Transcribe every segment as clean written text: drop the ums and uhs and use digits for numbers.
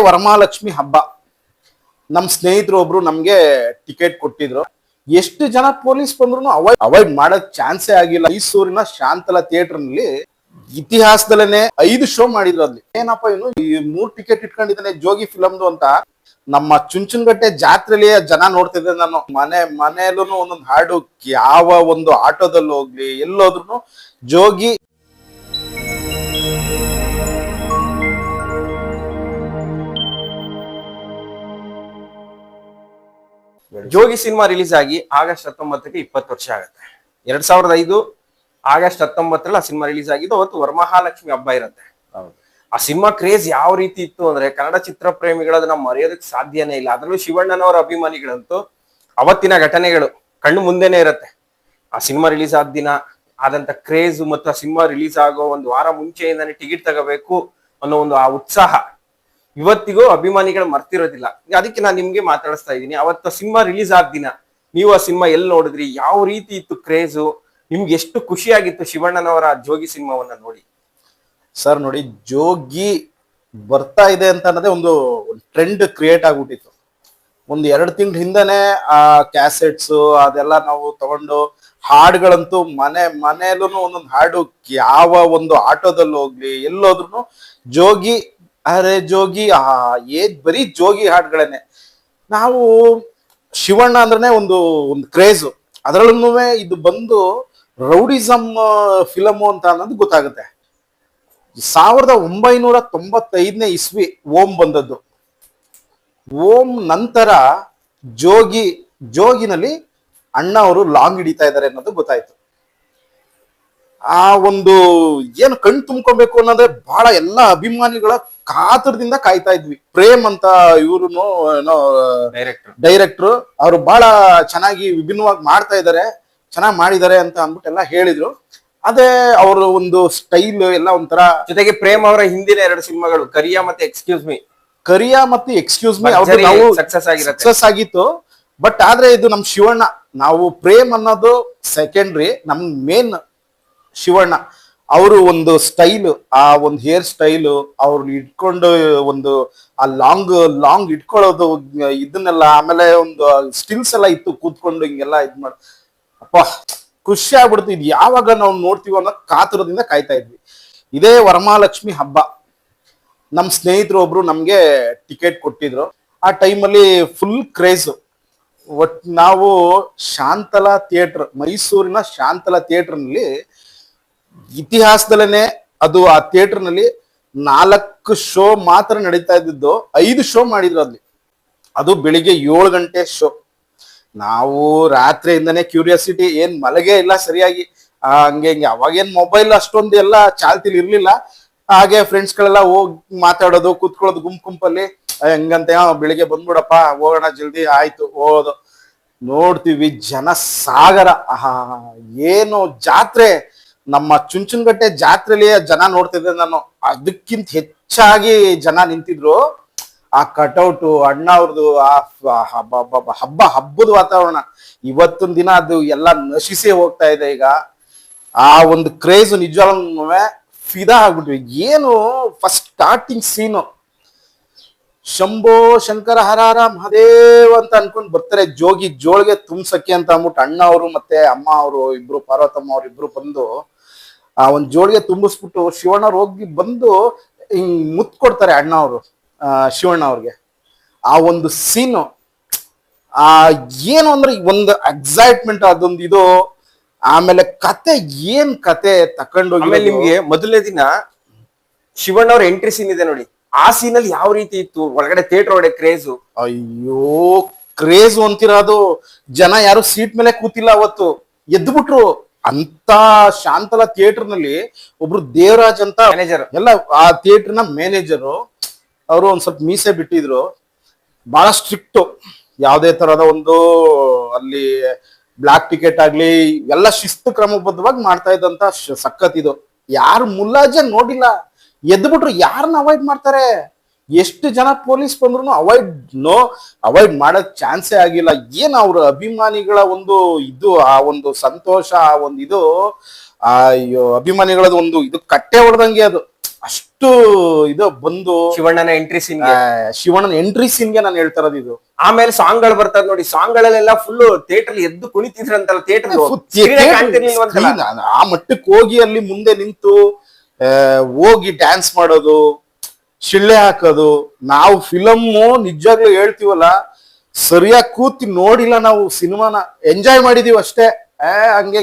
ವರಮಹಾಲಕ್ಷ್ಮಿ ಹಬ್ಬ. ನಮ್ ಸ್ನೇಹಿತರು ಒಬ್ರು ನಮ್ಗೆ ಟಿಕೆಟ್ ಕೊಟ್ಟಿದ್ರು. ಎಷ್ಟು ಜನ ಪೊಲೀಸ್ ಬಂದ್ರು ಅವಾಯ್ಡ್ ಮಾಡಕ್ ಚಾನ್ಸೇ ಆಗಿಲ್ಲ. ಮೈಸೂರಿನ ಶಾಂತಲಾ ಥಿಯೇಟರ್ ನಲ್ಲಿ ಇತಿಹಾಸದಲ್ಲೇನೆ 5 ಶೋ ಮಾಡಿದ್ರು. ಅಲ್ಲಿ ಏನಪ್ಪಾ ಇನ್ನು ಈ 3 ಟಿಕೆಟ್ ಇಟ್ಕೊಂಡಿದ್ದಾನೆ ಜೋಗಿ ಫಿಲಮ್ದು ಅಂತ. ನಮ್ಮ ಚುಂಚನಕಟ್ಟೆ ಜಾತ್ರೆಲಿ ಜನ ನೋಡ್ತಿದ್ದೆ ನಾನು. ಮನೆಯಲ್ಲೂ ಒಂದೊಂದು ಹಾಡು, ಯಾವ ಒಂದು ಆಟೋದಲ್ಲಿ ಹೋಗ್ಲಿ ಎಲ್ಲೋದ್ರು ಜೋಗಿ. ಜೋಗಿ ಸಿನಿಮಾ ರಿಲೀಸ್ ಆಗಿ ಆಗಸ್ಟ್ 19ಕ್ಕೆ 20 ವರ್ಷ ಆಗುತ್ತೆ. 2005 ಆಗಸ್ಟ್ 19ರಲ್ಲಿ ಆ ಸಿನಿಮಾ ರಿಲೀಸ್ ಆಗಿದ್ದು. ಅವತ್ತು ವರಮಹಾಲಕ್ಷ್ಮಿ ಹಬ್ಬ ಇರುತ್ತೆ. ಆ ಸಿನಿಮಾ ಕ್ರೇಜ್ ಯಾವ ರೀತಿ ಇತ್ತು ಅಂದ್ರೆ ಕನ್ನಡ ಚಿತ್ರ ಪ್ರೇಮಿಗಳದನ್ನ ಮರೆಯೋದಕ್ಕೆ ಸಾಧ್ಯನೇ ಇಲ್ಲ. ಅದ್ರಲ್ಲೂ ಶಿವಣ್ಣನವರ ಅಭಿಮಾನಿಗಳಂತೂ ಅವತ್ತಿನ ಘಟನೆಗಳು ಕಣ್ಣು ಮುಂದೆನೆ ಇರುತ್ತೆ. ಆ ಸಿನಿಮಾ ರಿಲೀಸ್ ಆದ ದಿನ ಆದಂತ ಕ್ರೇಜ್ ಮತ್ತು ಆ ಸಿನಿಮಾ ರಿಲೀಸ್ ಆಗೋ ಒಂದು ವಾರ ಮುಂಚೆಯಿಂದಾನೆ ಟಿಕೆಟ್ ತಗೋಬೇಕು ಅನ್ನೋ ಒಂದು ಆ ಉತ್ಸಾಹ ಇವತ್ತಿಗೂ ಅಭಿಮಾನಿಗಳು ಮರ್ತಿರೋದಿಲ್ಲ. ಅದಕ್ಕೆ ನಾನು ನಿಮ್ಗೆ ಮಾತಾಡಿಸ್ತಾ ಇದ್ದೀನಿ. ಅವತ್ತು ಸಿನಿಮಾ ರಿಲೀಸ್ ಆದ ದಿನ ನೀವು ಆ ಸಿನಿಮಾ ಎಲ್ಲಿ ನೋಡಿದ್ರಿ, ಯಾವ ರೀತಿ ಇತ್ತು ಕ್ರೇಜು, ನಿಮ್ಗೆ ಎಷ್ಟು ಖುಷಿಯಾಗಿತ್ತು ಶಿವಣ್ಣನವರ ಜೋಗಿ ಸಿನಿಮಾವನ್ನ ನೋಡಿ? ಸರ್ ನೋಡಿ, ಜೋಗಿ ಬರ್ತಾ ಇದೆ ಅಂತ ಅನ್ನೋದೇ ಒಂದು ಟ್ರೆಂಡ್ ಕ್ರಿಯೇಟ್ ಆಗ್ಬಿಟ್ಟಿತ್ತು. ಒಂದು 2 ತಿಂಗಳ ಹಿಂದೆನೆ ಆ ಕ್ಯಾಸೆಟ್ಸ್ ಅದೆಲ್ಲ ನಾವು ತಗೊಂಡು ಹಾಡುಗಳಂತೂ ಮನೆಯಲ್ಲೂ ಒಂದೊಂದು ಹಾಡು, ಯಾವ ಒಂದು ಆಟೋದಲ್ಲಿ ಹೋಗ್ಲಿ ಎಲ್ಲೋದ್ರು ಜೋಗಿ, ಅರೆ ಜೋಗಿ, ಬರೀ ಜೋಗಿ ಹಾಡುಗಳೇನೆ. ನಾವು ಶಿವಣ್ಣ ಅಂದ್ರೆ ಒಂದು ಕ್ರೇಜು. ಅದರಲ್ಲೂ ಇದು ಬಂದು ರೌಡಿಸಮ್ ಫಿಲಮು ಅಂತ ಅನ್ನೋದು ಗೊತ್ತಾಗುತ್ತೆ. 1995ನೇ ಇಸ್ವಿ ಓಂ ಬಂದದ್ದು. ಓಂ ನಂತರ ಜೋಗಿನಲ್ಲಿ ಅಣ್ಣ ಅವರು ಲಾಂಗ್ ಹಿಡಿತಾ ಇದ್ದಾರೆ ಅನ್ನೋದು ಗೊತ್ತಾಯ್ತು. ಆ ಒಂದು ಏನು ಕಣ್ ತುಂಬ್ಕೊಬೇಕು ಅನ್ನೋದ್ರೆ ಬಹಳ ಎಲ್ಲ ಅಭಿಮಾನಿಗಳ ಕಾತರದಿಂದ ಕಾಯ್ತಾ ಇದ್ವಿ. ಪ್ರೇಮ್ ಅಂತ ಇವ್ರು ಏನೋ ಡೈರೆಕ್ಟ್ರು, ಅವರು ಬಹಳ ಚೆನ್ನಾಗಿ ವಿಭಿನ್ನವಾಗಿ ಮಾಡ್ತಾ ಇದ್ದಾರೆ, ಚೆನ್ನಾಗಿ ಮಾಡಿದ್ದಾರೆ ಅಂತ ಅಂದ್ಬಿಟ್ಟೆಲ್ಲ ಹೇಳಿದ್ರು. ಅದೇ ಅವರ ಒಂದು ಸ್ಟೈಲ್ ಎಲ್ಲ ಒಂಥರ. ಜೊತೆಗೆ ಪ್ರೇಮ್ ಅವರ ಹಿಂದಿನ 2 ಸಿನಿಮಾಗಳು ಕರಿಯಾ ಮತ್ತೆ ಎಕ್ಸ್ಕ್ಯೂಸ್ ಮೀ ನಾವು ಸಕ್ಸಸ್ ಆಗಿತ್ತು. ಬಟ್ ಆದ್ರೆ ಇದು ನಮ್ ಶಿವಣ್ಣ, ನಾವು ಪ್ರೇಮ್ ಅನ್ನೋದು ಸೆಕೆಂಡ್ರಿ, ನಮ್ ಮೇನ್ ಶಿವಣ್ಣ. ಅವರು ಒಂದು ಸ್ಟೈಲ್, ಆ ಒಂದು ಹೇರ್ ಸ್ಟೈಲು, ಅವ್ರು ಇಟ್ಕೊಂಡು ಒಂದು ಆ ಲಾಂಗ್ ಇಟ್ಕೊಳ್ಳೋದು ಇದನ್ನೆಲ್ಲ, ಆಮೇಲೆ ಒಂದು ಸ್ಟಿಲ್ಸ್ ಎಲ್ಲ ಇತ್ತು ಕೂತ್ಕೊಂಡು ಹಿಂಗೆಲ್ಲ ಇದ್ ಮಾಡಿ, ಅಪ್ಪ ಖುಷಿ ಆಗ್ಬಿಡ್ತು. ಇದು ಯಾವಾಗ ನಾವು ನೋಡ್ತೀವೋ ಅನ್ನೋ ಕಾತುರದಿಂದ ಕಾಯ್ತಾ ಇದ್ವಿ. ಇದೇ ವರಮಹಾಲಕ್ಷ್ಮಿ ಹಬ್ಬ ನಮ್ ಸ್ನೇಹಿತರು ಒಬ್ರು ನಮ್ಗೆ ಟಿಕೆಟ್ ಕೊಟ್ಟಿದ್ರು. ಆ ಟೈಮಲ್ಲಿ ಫುಲ್ ಕ್ರೇಜ್. ನಾವು ಶಾಂತಲಾ ಥಿಯೇಟರ್, ಮೈಸೂರಿನ ಶಾಂತಲಾ ಥಿಯೇಟರ್ ನಲ್ಲಿ ಇತಿಹಾಸದಲ್ಲೇನೆ ಅದು ಆ ಥಿಯೇಟರ್ ನಲ್ಲಿ 4 ಶೋ ಮಾತ್ರ ನಡೀತಾ ಇದ್ದಿದ್ದು. 5 ಶೋ ಮಾಡಿದ್ರು ಅಲ್ಲಿ. ಅದು ಬೆಳಿಗ್ಗೆ 7 ಗಂಟೆ ಶೋ. ನಾವು ರಾತ್ರಿಯಿಂದನೇ ಕ್ಯೂರಿಯಾಸಿಟಿ, ಏನ್ ಮಲಗೇ ಇಲ್ಲ ಸರಿಯಾಗಿ. ಹಂಗೆ ಅವಾಗೇನ್ ಮೊಬೈಲ್ ಅಷ್ಟೊಂದು ಎಲ್ಲ ಚಾಲ್ತಿಲಿ ಇರ್ಲಿಲ್ಲ. ಹಾಗೆ ಫ್ರೆಂಡ್ಸ್ ಗಳೆಲ್ಲ ಹೋಗಿ ಮಾತಾಡೋದು, ಕೂತ್ಕೊಳ್ಳೋದು ಗುಂಪಲ್ಲಿ. ಹೆಂಗಂತೆ ಬೆಳಿಗ್ಗೆ ಬಂದ್ಬಿಡಪ್ಪ ಹೋಗೋಣ ಜಲ್ದಿ, ಆಯ್ತು ಹೋಗೋದು. ನೋಡ್ತೀವಿ ಜನ ಸಾಗರ. ಏನು ಜಾತ್ರೆ! ನಮ್ಮ ಚುಂಚನಕಟ್ಟೆ ಜಾತ್ರೆಲಿ ಜನ ನೋಡ್ತಿದ್ದೆ ನಾನು. ಅದಕ್ಕಿಂತ ಹೆಚ್ಚಾಗಿ ಜನ ನಿಂತಿದ್ರು. ಆ ಕಟೌಟು, ಅಣ್ಣ ಅವ್ರದ್ದು ಆ ಹಬ್ಬದ ವಾತಾವರಣ. ಇವತ್ತಿನ ದಿನ ಅದು ಎಲ್ಲ ನಶಿಸಿ ಹೋಗ್ತಾ ಇದೆ. ಈಗ ಆ ಒಂದು ಕ್ರೇಜ್ ನಿಜವಾಗ್ಲೂ ಫಿದಾ ಆಗ್ಬಿಟ್ವಿ. ಏನು ಫಸ್ಟ್ ಸ್ಟಾರ್ಟಿಂಗ್ ಸೀನು, ಶಂಭೋ ಶಂಕರ ಹರ ಮಹದೇವ್ ಅಂತ ಅನ್ಕೊಂಡ್ ಬರ್ತಾರೆ. ಜೋಳಿಗೆ ತುಂಬ್ಸಕ್ಕೆ ಅಂತ ಅಂದ್ಬಿಟ್ಟು ಅಣ್ಣ ಅವರು ಮತ್ತೆ ಅಮ್ಮ ಅವರು ಇಬ್ರು, ಪಾರ್ವತಮ್ಮ ಅವ್ರು ಇಬ್ರು ಬಂದು ಆ ಒಂದ್ ಜೋಳಿಗೆ ತುಂಬಿಸ್ಬಿಟ್ಟು ಶಿವಣ್ಣವ್ರು ಹೋಗಿ ಬಂದು ಹಿಂಗ್ ಮುತ್ ಕೊಡ್ತಾರೆ ಅಣ್ಣ ಅವರು ಶಿವಣ್ಣ ಅವ್ರಿಗೆ. ಆ ಒಂದು ಸೀನು ಏನು ಅಂದ್ರೆ ಒಂದು ಎಕ್ಸೈಟ್ಮೆಂಟ್, ಅದೊಂದು ಇದು. ಆಮೇಲೆ ಏನ್ ಕತೆ ತಕೊಂಡು. ಆಮೇಲೆ ನಿಮ್ಗೆ ಮೊದಲನೇ ದಿನ ಶಿವಣ್ಣ ಅವ್ರ ಎಂಟ್ರಿ ಸೀನ್ ಇದೆ ನೋಡಿ. ಆ ಸೀನಲ್ಲಿ ಯಾವ ರೀತಿ ಇತ್ತು ಒಳಗಡೆ ಥಿಯೇಟರ್ ಒಳಗಡೆ ಕ್ರೇಜು? ಅಯ್ಯೋ ಕ್ರೇಜು ಅಂತಿರೋದು. ಜನ ಯಾರು ಸೀಟ್ ಮೇಲೆ ಕೂತಿಲ್ಲ ಅವತ್ತು, ಎದ್ಬಿಟ್ರು. ಅಂತ ಶಾಂತಲಾ ಥಿಯೇಟರ್ ನಲ್ಲಿ ಒಬ್ರು ದೇವರಾಜ್ ಅಂತ ಮ್ಯಾನೇಜರ್, ಎಲ್ಲ ಆ ಥಿಯೇಟರ್ ನ ಮ್ಯಾನೇಜರು, ಅವರು ಒಂದ್ ಸ್ವಲ್ಪ ಮೀಸೆ ಬಿಟ್ಟಿದ್ರು. ಬಹಳ ಸ್ಟ್ರಿಕ್ಟ್. ಯಾವುದೇ ತರದ ಒಂದು ಅಲ್ಲಿ ಬ್ಲಾಕ್ ಟಿಕೆಟ್ ಆಗ್ಲಿ ಎಲ್ಲ ಶಿಸ್ತು ಕ್ರಮಬದ್ಧವಾಗಿ ಮಾಡ್ತಾ ಇದ್ದಂತ ಸಖತ್ ಇದು. ಯಾರು ಮುಲಾಜೆ ನೋಡಿಲ್ಲ, ಎದ್ಬಿಟ್ರು. ಯಾರನ್ನ ಅವಾಯ್ಡ್ ಮಾಡ್ತಾರೆ? ಎಷ್ಟು ಜನ ಪೊಲೀಸ್ ಬಂದ್ರು ಅವಾಯ್ಡ್ ಮಾಡಕ್ ಚಾನ್ಸೇ ಆಗಿಲ್ಲ. ಏನ್ ಅವ್ರ ಅಭಿಮಾನಿಗಳ ಒಂದು ಇದು, ಆ ಒಂದು ಸಂತೋಷ, ಆ ಒಂದು ಇದು, ಅಯ್ಯೋ ಅಭಿಮಾನಿಗಳದ ಒಂದು ಇದು ಕಟ್ಟೆ ಹೊಡೆದಂಗೆ ಅದು. ಅಷ್ಟು ಇದು ಬಂದು ಶಿವಣ್ಣನ ಎಂಟ್ರಿ ಸೀನ್ ಶಿವಣ್ಣನ ಎಂಟ್ರಿ ಸೀನ್ಗೆ ನಾನು ಹೇಳ್ತಾ ಇರೋದು ಇದು. ಆಮೇಲೆ ಸಾಂಗ್ ಗಳು ಬರ್ತದ ನೋಡಿ, ಸಾಂಗ್ ಗಳಲ್ಲೆಲ್ಲ ಫುಲ್ ಥಿಯೇಟರ್ ಎದ್ದು ಕುಣಿತಿದ್ರಂತಲ್ಲ, ಥಿಯೇಟರ್ ಆ ಮಟ್ಟಕ್ಕೆ ಹೋಗಿ ಅಲ್ಲಿ ಮುಂದೆ ನಿಂತು ಹೋಗಿ ಡ್ಯಾನ್ಸ್ ಮಾಡೋದು, ಶಿಳ್ಳೆ ಹಾಕೋದು. ನಾವು ಫಿಲಮ್ ನಿಜಾಗ್ಲೂ ಹೇಳ್ತೀವಲ್ಲ, ಸರಿಯಾಗಿ ಕೂತಿ ನೋಡಿಲ್ಲ, ನಾವು ಸಿನಿಮಾನ ಎಂಜಾಯ್ ಮಾಡಿದೀವಿ ಅಷ್ಟೇ. ಹಂಗೆ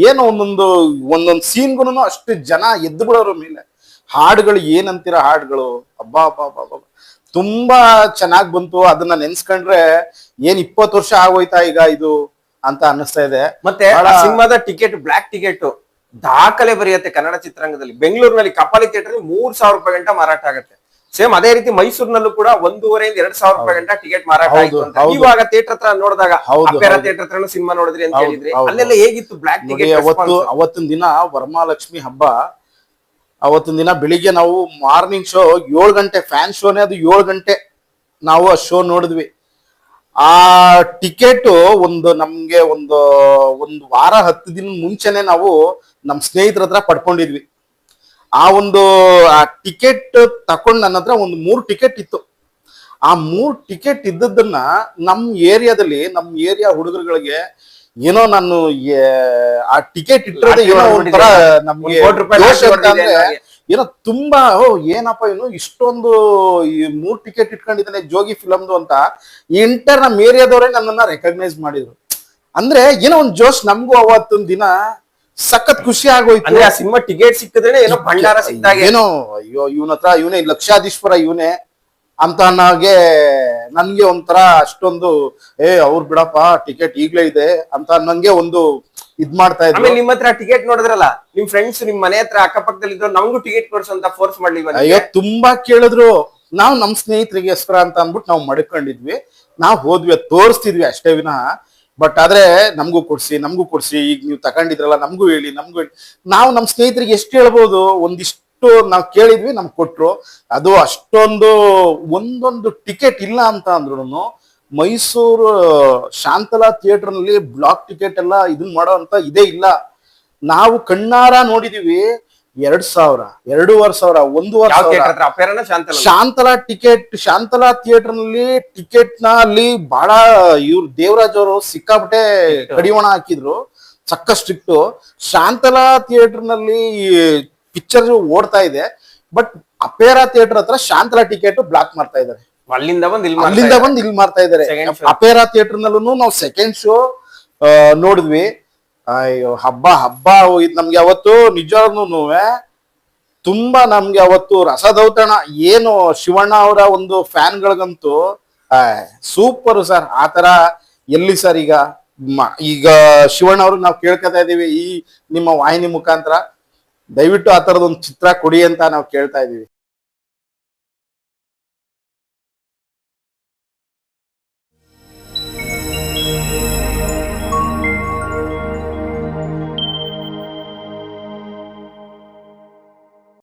ಏನೋ ಒಂದೊಂದು ಸೀನ್ಗೂ ಅಷ್ಟು ಜನ ಎದ್ದು ಬಿಡೋರ ಮೇಲೆ. ಹಾಡುಗಳು ಏನಂತೀರ, ಹಾಡುಗಳು ಅಬ್ಬಾ ಅಬ್ಬಾ ಅಬ್ಬಾ ತುಂಬಾ ಚೆನ್ನಾಗ್ ಬಂತು. ಅದನ್ನ ನೆನ್ಸ್ಕೊಂಡ್ರೆ ಏನ್ 20 ವರ್ಷ ಆಗೋಯ್ತಾ ಈಗ ಇದು ಅಂತ ಅನ್ನಿಸ್ತಾ ಇದೆ. ಮತ್ತೆ ಸಿನಿಮಾದ ಟಿಕೆಟ್, ಬ್ಲಾಕ್ ಟಿಕೆಟ್ ದಾಖಲೆ ಬರೆಯುತ್ತೆ ಕನ್ನಡ ಚಿತ್ರರಂಗದಲ್ಲಿ. ಬೆಂಗಳೂರಿನಲ್ಲಿ ಕಪಾಲಿ ಥಿಯೇಟರ್ 3,000 ರೂಪಾಯಿ ಗಂಟ ಮಾರಾಟ ಆಗುತ್ತೆ. ಸೇಮ್ ಅದೇ ರೀತಿ ಮೈಸೂರಿನಲ್ಲೂ ಕೂಡ 1,500 ಇಂದ 2,000 ರೂಪಾಯಿ ಗಂಟ ಟಿಕೆಟ್ ಮಾರಾಟ ಆಯ್ತು ಅಂತ. ಇವಾಗ ಥಿಯೇಟರ್ ಹತ್ರ ನೋಡಿದಾಗ, ಅಪೇರಾ ಥಿಯೇಟರ್ ಹತ್ರ ಸಿನಿಮಾ ನೋಡಿದ್ರಿ ಅಂತ ಹೇಳಿದ್ರಿ, ಅಲ್ಲೆಲ್ಲ ಹೇಗಿತ್ತು ಬ್ಲಾಕ್ ಟಿಕೆಟ್? ಅವತ್ತಿನ ದಿನ ವರಮಹಾಲಕ್ಷ್ಮಿ ಹಬ್ಬ. ಅವತ್ತಿನ ದಿನ ಬೆಳಿಗ್ಗೆ ನಾವು ಮಾರ್ನಿಂಗ್ ಶೋ 7 ಗಂಟೆ, ಫ್ಯಾನ್ ಶೋನೇ ಅದು 7 ಗಂಟೆ ನಾವು ಆ ಶೋ ನೋಡಿದ್ವಿ. ಆ ಟಿಕೆಟ್ ನಮ್ಗೆ ಒಂದು ವಾರ 10 ದಿನ ಮುಂಚೆನೆ ನಾವು ನಮ್ ಸ್ನೇಹಿತರ ಹತ್ರ ಪಡ್ಕೊಂಡಿದ್ವಿ. ಆ ಟಿಕೆಟ್ ತಕೊಂಡ್ ನನ್ನ ಹತ್ರ 3 ಟಿಕೆಟ್ ಇತ್ತು. ಆ 3 ಟಿಕೆಟ್ ಇದ್ದದನ್ನ ನಮ್ ಏರಿಯಾ ಹುಡುಗರುಗಳಿಗೆ ಏನೋ ನಾನು ಆ ಟಿಕೆಟ್ ಇಟ್ಟಿರೋದೇ ಏನೋ ಒಂಥರ ನಮ್ಗೆ ಏನೋ ತುಂಬಾ ಏನಪ್ಪ ಏನು ಇಷ್ಟೊಂದು ಈ 3 ಟಿಕೆಟ್ ಇಟ್ಕೊಂಡಿದ್ದಾನೆ ಜೋಗಿ ಫಿಲಮ್ದು ಅಂತ ನಮ್ಮ ಏರಿಯಾದವರೇ ನನ್ನನ್ನ ರೆಕಗ್ನೈಸ್ ಮಾಡಿದ್ರು. ಅಂದ್ರೆ ಏನೋ ಒಂದ್ ಜೋಶ್ ನಮ್ಗೂ ಅವತ್ತೊಂದ್ ದಿನ ಸಖತ್ ಖುಷಿ ಆಗೋಯ್ತು. ಆ ಸಿನಿಮಾ ಟಿಕೆಟ್ ಸಿಕ್ಕಿದ್ರೆ ಏನೋ ಭಂಡಾರ ಸಿಕ್ಕಿದಾಗ ಏನೋ ಅಯ್ಯೋ ಇವನ ಹತ್ರ ಇವನೇ ಲಕ್ಷಾಧೀಶ್ವರ ಇವನೇ ಅಂತ ನನ್ಗೆ ಒಂಥರ ಅಷ್ಟೊಂದು ಅವ್ರು ಬಿಡಪ್ಪ ಟಿಕೆಟ್ ಈಗ್ಲೇ ಇದೆ ಅಂತ ನಂಗೆ ಒಂದು ಇದ್ ಮಾಡ್ತಾ ಇದ್ರು. ನಿಮ್ಮ ಹತ್ರ ಟಿಕೆಟ್ ನೋಡಿದ್ರಲ್ಲ, ನಿಮ್ ಫ್ರೆಂಡ್ಸ್ ನಿಮ್ ಮನೆ ಹತ್ರ ಅಕ್ಕಪಕ್ಕದಲ್ಲಿ ಇದ್ರು, ನಮಗೂ ಟಿಕೆಟ್ ಕೊಡ್ಸು ಅಂತ ಫೋರ್ಸ್ ಮಾಡ್ಲಿ? ಅಯ್ಯೋ ತುಂಬಾ ಕೇಳಿದ್ರು. ನಾವು ನಮ್ ಸ್ನೇಹಿತರಿಗೋಸ್ಕರ ಅಂತ ಅಂದ್ಬಿಟ್ಟು ನಾವು ಮಡ್ಕೊಂಡಿದ್ವಿ, ನಾವು ಹೋದ್ವಿ, ತೋರಿಸ್ತಿದ್ವಿ ಅಷ್ಟೇ ವಿನಃ. ಬಟ್ ಆದ್ರೆ ನಮಗೂ ಕೊಡ್ಸಿ, ಈಗ ನೀವು ತಗೊಂಡಿದ್ರಲ್ಲ ನಮಗೂ ಹೇಳಿ. ನಾವು ನಮ್ ಸ್ನೇಹಿತರಿಗೆ ಎಷ್ಟು ಹೇಳ್ಬೋದು, ಒಂದಿಷ್ಟು ನಾವು ಕೇಳಿದ್ವಿ, ನಮ್ಗೆ ಕೊಟ್ರು. ಅದು ಅಷ್ಟೊಂದು ಒಂದೊಂದು ಟಿಕೆಟ್ ಇಲ್ಲ ಅಂತ ಅಂದ್ರು ಮೈಸೂರು ಶಾಂತಲಾ ಥಿಯೇಟರ್ ನಲ್ಲಿ ಬ್ಲಾಕ್ ಟಿಕೆಟ್ ಎಲ್ಲ ಇದನ್ ಮಾಡೋ ಅಂತ ಇದೇ ಇಲ್ಲ. ನಾವು ಕಣ್ಣಾರ ನೋಡಿದೀವಿ 2,000, 2,500, 1,000 ಶಾಂತಲಾ ಥಿಯೇಟರ್ ನಲ್ಲಿ ಟಿಕೆಟ್ ನ ಅಲ್ಲಿ ಬಹಳ ಇವ್ರು ದೇವರಾಜ್ ಅವರು ಸಿಕ್ಕಾಪಟ್ಟೆ ಕಡಿವಾಣ ಹಾಕಿದ್ರು, ಸಕ್ಕ ಸ್ಟ್ರಿಕ್ಟ್. ಶಾಂತಲಾ ಥಿಯೇಟರ್ ನಲ್ಲಿ ಪಿಕ್ಚರ್ ಓಡ್ತಾ ಇದೆ, ಬಟ್ ಅಪೇರಾ ಥಿಯೇಟರ್ ಹತ್ರ ಶಾಂತಲಾ ಟಿಕೆಟ್ ಬ್ಲಾಕ್ ಮಾಡ್ತಾ ಇದಾರೆ. ಅಲ್ಲಿಂದ ಬಂದು ಇಲ್ಲಿ ಮಾಡ್ತಾ ಇದಾರೆ. ಅಪೇರಾ ಥಿಯೇಟರ್ ನಲ್ಲೂ ನಾವು ಸೆಕೆಂಡ್ ಶೋ ನೋಡಿದ್ವಿ. ಅಯ್ಯೋ ಹಬ್ಬ ಇದು ನಮ್ಗೆ ಅವತ್ತು ನಿಜವಾಗ್ಲೂ ತುಂಬಾ ನಮ್ಗೆ ಅವತ್ತು ರಸದೌತಣ. ಏನು ಶಿವಣ್ಣ ಅವರ ಒಂದು ಫ್ಯಾನ್ಗಳಿಗಂತೂ ಸೂಪರ್ ಸರ್. ಆತರ ಎಲ್ಲಿ ಸರ್ ಈಗ ಶಿವಣ್ಣ ಅವ್ರಿಗೆ ನಾವು ಕೇಳ್ಕೊತಾ ಇದೀವಿ, ಈ ನಿಮ್ಮ ವಾಹಿನಿ ಮುಖಾಂತರ ದಯವಿಟ್ಟು ಆ ತರದೊಂದು ಚಿತ್ರ ಕೊಡಿ ಅಂತ ನಾವು ಕೇಳ್ತಾ ಇದೀವಿ.